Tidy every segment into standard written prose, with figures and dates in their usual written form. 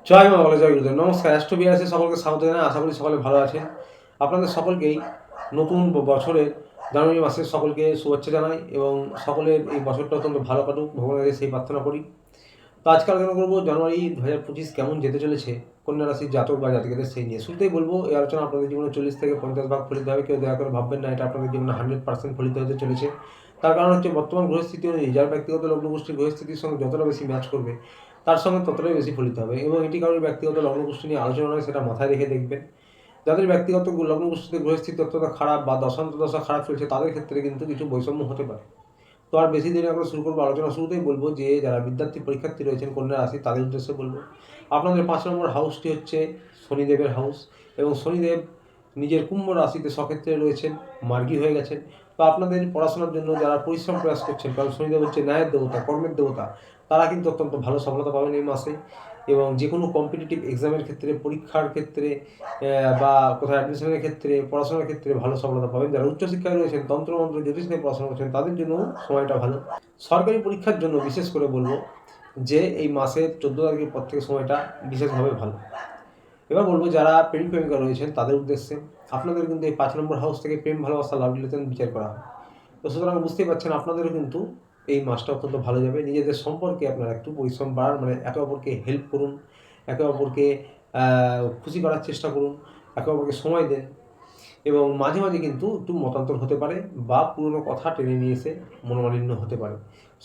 জয় মা বলে জয় গুরুদেব। নমস্কার, অ্যাস্ট্রো বিআরএসে সকলকে স্বাগত জানাই। আশা করি সকলে ভালো আছেন। আপনাদের সকলকেই নতুন বছরের জানুয়ারি মাসের সকলকে শুভেচ্ছা জানাই এবং সকলের এই বছরটা অত্যন্ত ভালো কাটুক, ভগবানের কাছে সেই প্রার্থনা করি। তো আজকে আলোচনা করবো জানুয়ারি 2025 কেমন যেতে চলেছে কন্যা রাশির জাতক বা জাতিকাদের সেই নিয়ে। শুরুতেই বলবো, এই আলোচনা আপনাদের জীবনে 40 থেকে 50 ভাগ ফলিত হবে। কেউ দয়া করে ভাববেন না এটা আপনাদের জীবনে 100% ফলিত হতে চলেছে। তার কারণ হচ্ছে বর্তমান গ্রহস্থিতি অনুযায়ী যার ব্যক্তিগত লগ্নগোষ্ঠীর গ্রহস্থিতির সঙ্গে যতটা বেশি ম্যাচ করবে তার সঙ্গে ততটাই বেশি ফলিত হবে। এবং এটি কারোর ব্যক্তিগত লগ্নগোষ্ঠী নিয়ে আলোচনা নয়, সেটা মাথায় রেখে দেখবেন। যাদের ব্যক্তিগত লগ্নগোষ্ঠীতে গ্রহস্থিতি অত্যন্ত খারাপ বা দশা খারাপ চলছে তাদের ক্ষেত্রে কিন্তু কিছু বৈষম্য হতে পারে। তো আর বেশি দেরি আমরা শুরু করবো আলোচনা। শুরুতেই বলবো যে যারা বিদ্যার্থী পরীক্ষার্থী রয়েছেন কন্যা রাশি তাদের উদ্দেশ্যে বলবো, আপনাদের 5 নম্বর হাউসটি হচ্ছে শনিদেবের হাউস এবং শনিদেব নিজের কুম্ভ রাশিতে স্বক্ষেত্রে রয়েছেন, মার্গী হয়ে গেছেন। তো আপনাদের পড়াশোনার জন্য যারা পরিশ্রম প্রয়াস করছেন, কারণ শনিদেব হচ্ছে ন্যায়ের দেবতা, কর্মের দেবতা, তারা কিন্তু অত্যন্ত ভালো সফলতা পাবেন এই মাসে। এবং যে কোনো কম্পিটিটিভ এক্সামের ক্ষেত্রে, পরীক্ষার ক্ষেত্রে বা কোথাও অ্যাডমিশনের ক্ষেত্রে, পড়াশোনার ক্ষেত্রে ভালো সফলতা পাবেন। যারা উচ্চশিক্ষায় রয়েছেন, তন্ত্রমন্ত্র জ্যোতিষ নিয়ে পড়াশোনা করছেন তাদের জন্য সময়টা ভালো। সরকারি পরীক্ষার জন্য বিশেষ করে বলবো যে এই মাসের 14 তারিখের পর থেকে সময়টা বিশেষভাবে ভালো। এবার বলবো যারা প্রেমিক প্রেমিকা রয়েছেন তাদের উদ্দেশ্যে, আপনাদের কিন্তু এই 5 নম্বর হাউস থেকে প্রেম, ভালোবাসা, লাভ রিলেশন বিচার করা হয়। তো সুতরাং বুঝতেই পারছেন আপনাদেরও কিন্তু এই মাসটা অত্যন্ত ভালো যাবে। নিজেদের সম্পর্কে আপনারা একটু পরিশ্রম বাড়ান, মানে একে অপরকে হেল্প করুন, একে অপরকে খুশি করার চেষ্টা করুন, একে অপরকে সময় দেন। এবং মাঝে মাঝে কিন্তু একটু মতান্তর হতে পারে বা পুরনো কথা টেনে নিয়ে এসে মনোমালিন্য হতে পারে।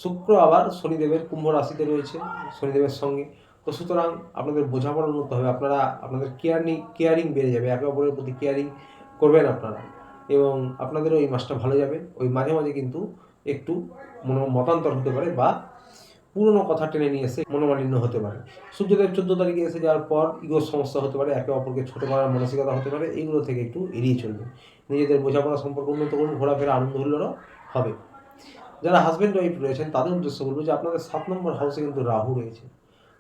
শুক্র আবার শনিদেবের কুম্ভ রাশিতে রয়েছে শনিদেবের সঙ্গে। তো সুতরাং আপনাদের বোঝাপড়া উন্নত হবে, আপনারা আপনাদের কেয়ারিং বেড়ে যাবে, একে অপরের প্রতি কেয়ারিং করবেন আপনারা। এবং আপনাদেরও এই মাসটা ভালো যাবে। ওই মাঝে মাঝে কিন্তু একটু মতান্তর হতে পারে বা পুরনো কথা টেনে নিয়ে এসে মনোমালিন্য হতে পারে। সূর্যদেব 14 তারিখে এসে যাওয়ার পর ইগোর সমস্যা হতে পারে, একে অপরকে ছোটো করার মানসিকতা হতে পারে। এইগুলো থেকে একটু এড়িয়ে চলবে। নিজেদের বোঝাপড়া সম্পর্ক উন্নত করুন, ঘোরাফেরা আনন্দ হুল্লোড়ও হবে। যারা হাজব্যান্ড ওয়াইফ রয়েছেন তাদের উদ্দেশ্য বলবো যে আপনাদের 7 নম্বর হাউসে কিন্তু রাহু রয়েছে।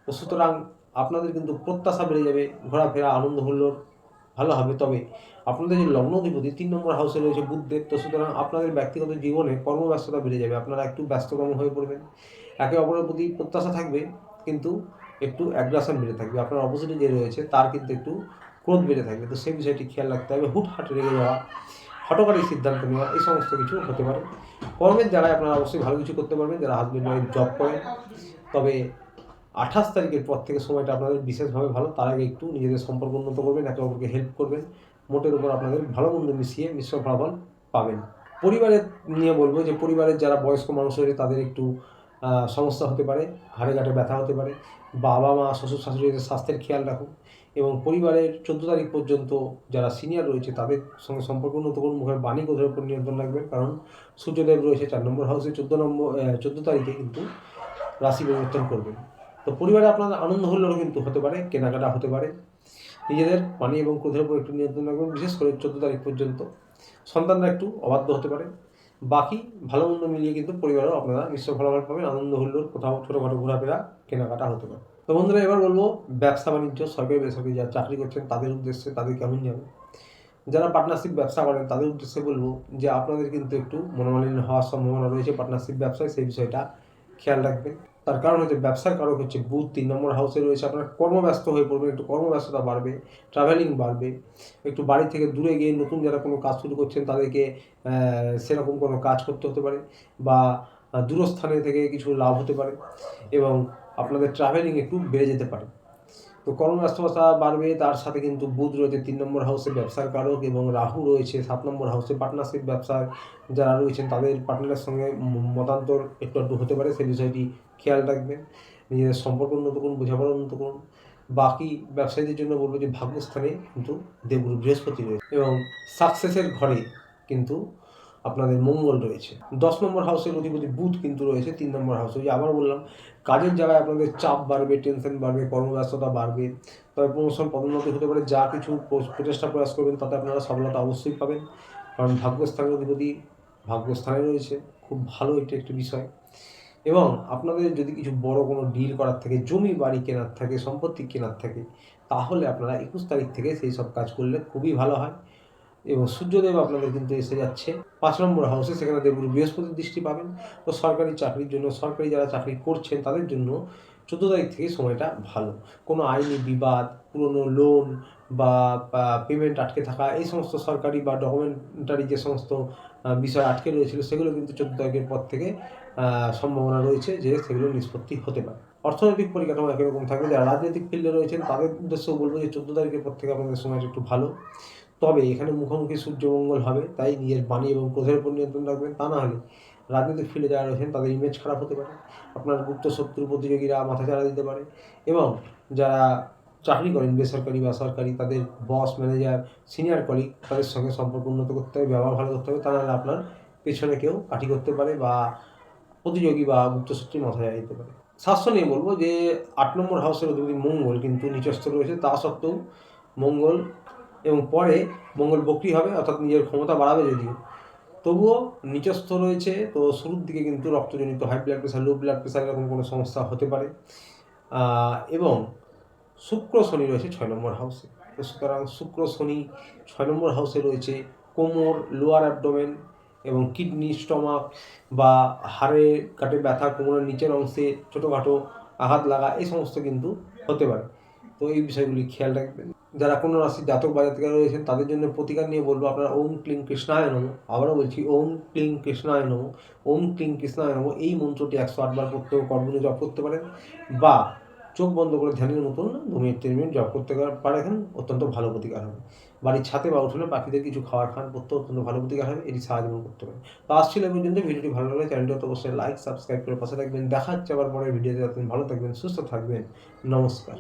তো সুতরাং আপনাদের কিন্তু প্রত্যাশা বেড়ে যাবে, ঘোরাফেরা আনন্দ হুল্লোড় ভালো হবে। তবে আপনাদের যে লগ্নাধিপতি 3 নম্বর হাউসে রয়েছে বুধদেব, তো সুতরাং আপনাদের ব্যক্তিগত জীবনে কর্মব্যস্ততা বেড়ে যাবে, আপনারা একটু ব্যস্ততম হয়ে পড়বেন। একে অপরের প্রতি প্রত্যাশা থাকবে কিন্তু একটু অ্যাগ্রাসন বেড়ে থাকবে। আপনার অপোজিটে যে রয়েছে তার কিন্তু একটু ক্রোধ বেড়ে থাকবে। তো সেই বিষয়টি খেয়াল রাখতে হবে। হুটহাট রেগে যাওয়া, হঠকারী সিদ্ধান্ত নেওয়া, এই সমস্ত কিছু হতে পারে। কর্মের জায়গায় আপনারা অবশ্যই ভালো কিছু করতে পারবেন যারা হাজব্যান্ড ওয়াইফ জব করেন। তবে 28 তারিখের পর থেকে সময়টা আপনাদের বিশেষভাবে ভালো। তার আগে একটু নিজেদের সম্পর্ক উন্নত করবেন, একে অপরকে হেল্প করবেন। মোটের উপর আপনাদের ভালো মন্দ মিশিয়ে মিশ্র ফলাফল পাবেন। পরিবারের নিয়ে বলবো যে পরিবারের যারা বয়স্ক মানুষ রয়েছে তাদের একটু সমস্যা হতে পারে, হাড়ে গাঁটে ব্যথা হতে পারে। বাবা মা, শ্বশুর শাশুড়িদের স্বাস্থ্যের খেয়াল রাখুন। এবং পরিবারের 14 তারিখ পর্যন্ত যারা সিনিয়র রয়েছে তাদের সঙ্গে সম্পর্ক উন্নত করুন, মুখের বাণী কোথার উপর নিয়ন্ত্রণ রাখবেন। কারণ সূর্যদেব রয়েছে 4 নম্বর হাউসে 14 তারিখে কিন্তু রাশি পরিবর্তন করবেন। তো পরিবারে আপনাদের আনন্দ হলেও কিন্তু হতে পারে, কেনাকাটা হতে পারে। নিজেদের পানি এবং ক্রোধের উপর একটু নিয়ন্ত্রণ রাখবেন, বিশেষ করে 14 তারিখ পর্যন্ত। সন্তানরা একটু অবাধ্য হতে পারে। বাকি ভালো মন্দ মিলিয়ে কিন্তু পরিবারেও আপনারা মিশ্র ফলাফল পাবেন, আনন্দ হল্লোড়, কোথাও ছোটোখাটো ঘোরাফেরা, কেনাকাটা হতে পারে। তো বন্ধুরা এবার বলবো ব্যবসা বাণিজ্য, সরকারি বেসরকারি যারা চাকরি করছেন তাদের উদ্দেশ্যে, তাদের কেমন যাবে। যারা পার্টনারশিপ ব্যবসা করেন তাদের উদ্দেশ্যে বলবো যে আপনাদের কিন্তু একটু মনোমালিন্য হওয়ার সম্ভাবনা রয়েছে পার্টনারশিপ ব্যবসায়, সেই বিষয়টা খেয়াল রাখবেন। তার কারণ হচ্ছে ব্যবসার কারক হচ্ছে বুধ 3 নম্বর হাউসে রয়েছে। আপনার কর্মব্যস্ত হয়ে পড়বেন, একটু কর্মব্যস্ততা বাড়বে, ট্রাভেলিং বাড়বে। একটু বাড়ি থেকে দূরে গিয়ে নতুন যারা কোনো কাজ শুরু করছেন তাদেরকে সেরকম কোনো কাজ করতে হতে পারে বা দূরস্থানে থেকে কিছু লাভ হতে পারে এবং আপনাদের ট্রাভেলিং একটু বেড়ে যেতে পারে। তো কর্মব্যস্ততা বাড়বে, তার সাথে কিন্তু বুধ রয়েছে 3 নম্বর হাউসে ব্যবসার কারক এবং রাহু রয়েছে 7 নম্বর হাউসে পার্টনারশিপ ব্যবসায় যারা রয়েছেন তাদের পার্টনারের সঙ্গে মতান্তর একটু একটু হতে পারে, সেই বিষয়টি খেয়াল রাখবেন। নিজেদের সম্পর্ক উন্নত করুন, বোঝাপড়া উন্নত করুন। বাকি ব্যবসায়ীদের জন্য বলবো যে ভাগ্যস্থানে কিন্তু দেবগুরু বৃহস্পতি রয়েছে এবং সাকসেসের ঘরে কিন্তু আপনাদের মঙ্গল রয়েছে। 10 নম্বর হাউসের অধিপতি বুধ কিন্তু রয়েছে 3 নম্বর হাউসে। ওই যে আবার বললাম, কাজের জায়গায় আপনাদের চাপ বাড়বে, টেনশন বাড়বে, কর্মব্যস্ততা বাড়বে। তবে প্রমোশন পদোন্নতি হতে পারে। যা কিছু প্রচেষ্টা প্রয়াস করবেন তাতে আপনারা সফলতা অবশ্যই পাবেন, কারণ ভাগ্যস্থানের অধিপতি ভাগ্যস্থানে রয়েছে। খুব ভালো এটি একটি বিষয়। এবং আপনাদের যদি কিছু বড় কোনো ডিল করার থাকে, জমি বাড়ি কেনার থাকে, সম্পত্তি কেনার থাকে, তাহলে আপনারা 21 তারিখ থেকে সেই সব কাজ করলে খুবই ভালো হয়। এবং সূর্যদেব আপনাদের কিন্তু এসে যাচ্ছে 5 নম্বর হাউসে, সেখানে দেবগুরু বৃহস্পতির দৃষ্টি পাবেন। তো সরকারি চাকরির জন্য, সরকারি যারা চাকরি করছেন তাদের জন্য তারিখ থেকে সময়টা ভালো। কোনো আইনি বিবাদ, পুরনো লোন বা পেমেন্ট আটকে থাকা, এই সমস্ত সরকারি বা ডকুমেন্টারি যে সমস্ত বিষয় আটকে রয়েছিল, সেগুলো কিন্তু 14 তারিখের পর থেকে সম্ভাবনা রয়েছে যে সেগুলো নিষ্পত্তি হতে পারে। অর্থনৈতিক পরিকাঠামো একই রকম থাকবে। যারা রাজনৈতিক ফিল্ডে রয়েছেন তাদের উদ্দেশ্যেও বলব যে 14 তারিখের পর থেকে আপনাদের সময়টা একটু ভালো। তবে এখানে মুখোমুখি সূর্যমঙ্গল হবে, তাই নিজের বাণী এবং ক্রোধের উপর নিয়ন্ত্রণ রাখবেন। তা না হলে রাজনৈতিক ফিল্ডে যারা রয়েছেন তাদের ইমেজ খারাপ হতে পারে, আপনার গুপ্ত শত্রু প্রতিযোগীরা মাথাচাড়া দিতে পারে, এবং যারা চাকরি করেন বেসরকারি বা সরকারি, তাদের বস, ম্যানেজার, সিনিয়র কলিগ, তাদের সঙ্গে সম্পর্ক উন্নত করতে হবে, ব্যবহার ভালো করতে হবে। তা নাহলে আপনার পেছনে কেউ কাঠি করতে পারে বা প্রতিযোগী বা গুপ্ত শত্রু মাথাচাড়া দিতে পারে। স্বাস্থ্য নিয়ে বলবো যে 8 নম্বর হাউসের অধিপতি মঙ্গল কিন্তু নিচস্থ রয়েছে। তা সত্ত্বেও মঙ্গল এবং পরে মঙ্গল বক্রী হবে, অর্থাৎ নিজের ক্ষমতা বাড়াবে যদিও, তবুও নিচস্থ রয়েছে। তো শুরুর দিকে কিন্তু রক্তজনিত high blood pressure, low blood pressure এরকম কোনো সমস্যা হতে পারে। এবং শুক্র শনি রয়েছে 6 নম্বর হাউসে। তো সুতরাং শুক্র শনি 6 নম্বর হাউসে রয়েছে কোমর, লোয়ার অ্যাবডোমেন এবং কিডনি, স্টমাক বা হাড়ে কাটে ব্যথা, কোমরের নিচের অংশে ছোটোখাটো আঘাত লাগা, এই সমস্ত কিন্তু হতে পারে। তো এই বিষয়গুলি খেয়াল রাখবেন। যারা কোনো রাশির জাতক বা জাতিকা রয়েছেন তাদের জন্য প্রতিকার নিয়ে বলবো আপনারা ওম ক্লিং কৃষ্ণায় নমঃ, আবারও বলছি ওম ক্লিং কৃষ্ণায় নমঃ, ওম ক্লিং কৃষ্ণায় নমঃ, এই মন্ত্রটি 108 বার পড়তে কর্মে জপ করতে পারেন, বা চোখ বন্ধ করে ধ্যানের মতন 2 মিনিট 3 মিনিট জপ করতে পারেন, অত্যন্ত ভালো প্রতিকার হবে। বাড়ির ছাদে বা উঠোনে পাখিদের কিছু খাবার খান, করতে অত্যন্ত ভালো প্রতিকার হবে। এটি সারাজীবন করতে পারেন। তো আসছিল এই পর্যন্ত। ভিডিওটি ভালো লাগলে চ্যানেলটি অবশ্যই লাইক, সাবস্ক্রাইব করে পাশে থাকবেন। দেখা হচ্ছে আবার পরের ভিডিওতে। ভালো থাকবেন, সুস্থ থাকবেন। নমস্কার।